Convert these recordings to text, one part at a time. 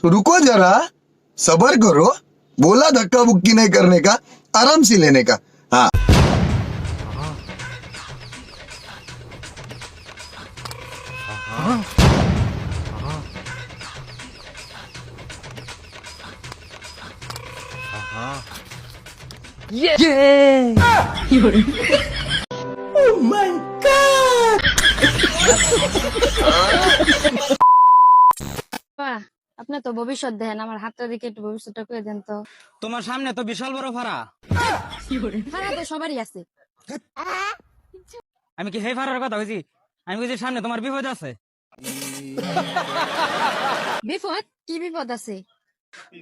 रुको जरा, सबर करो। बोला धक्का बुक्की नहीं करने का, आराम से लेने का। हाँ আপনি তো ভবিষ্যৎ দেখেন, আমার হাতটা দিকে একটু ভবিষ্যৎটা করে দেন তো। তোমার সামনে তো বিশাল বড় ফাড়া। ফাড়া তো সবারই আছে। আমি কি সেই ফাড়ার কথা কইছি? আমি কইছি সামনে তোমার বিপদ আছে। বিপদ? কি বিপদ আছে?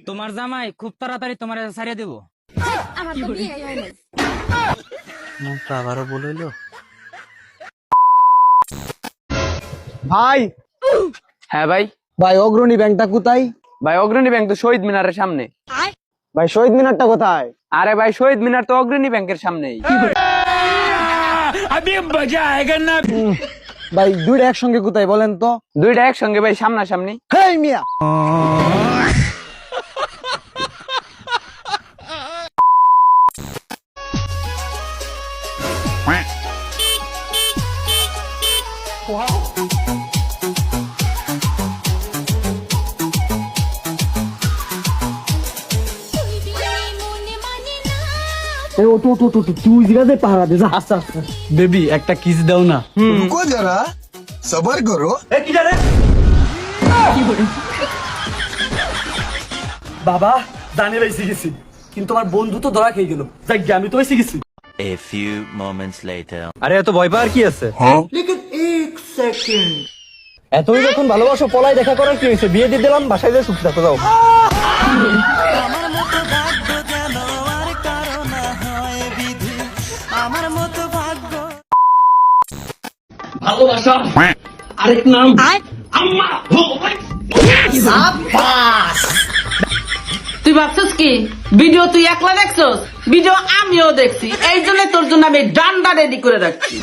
তোমার জামাই খুব তাড়াতাড়ি তোমার ছাড়িয়ে দেব। আমার তো বিয়ে হয় নাই। মুখটা আবারও বলইলো। ভাই হ্যাঁ ভাই। ভাই অগ্রণী ব্যাংকটা কোথায়? ভাই অগ্রণী ব্যাংক তো শহীদ মিনারের সামনে। ভাই শহীদ মিনারটা কোথায়? আরে ভাই শহীদ মিনার তো অগ্রণী ব্যাংকের সামনেই। ভাই দুইটা একসঙ্গে কোথায় বলেন তো? দুইটা একসঙ্গে ভাই সামনাসামনি। হেই মিয়া, তুই জিগাতে পাহারা দে যা। আচ্ছা আচ্ছা বেবি একটা কিস দাও না। रुको जरा, सबर करो। বাবা জানি বেঁচে গেছি, কিন্তু আমার বন্ধু তো ধরা খেয়ে গেল। যাক গে, আমি তো বেঁচে গেছি। A few moments later. আরে এত ভয় পাওয়ার কি আছে? এতই যখন ভালোবাসো পলাই দেখা করার কি হয়েছে? বিয়ে দিয়ে দিলাম, বাসায় যেয়ে সুখী থাকো যাও। ভালোবাসা আরেক নাম আম্মা। তুই ভাবছিস কি ভিডিও তুই একলা দেখছস? ভিডিও আমিও দেখছি, এই জন্য তোর জন্য আমি ডান্ডা রেডি করে রাখছি।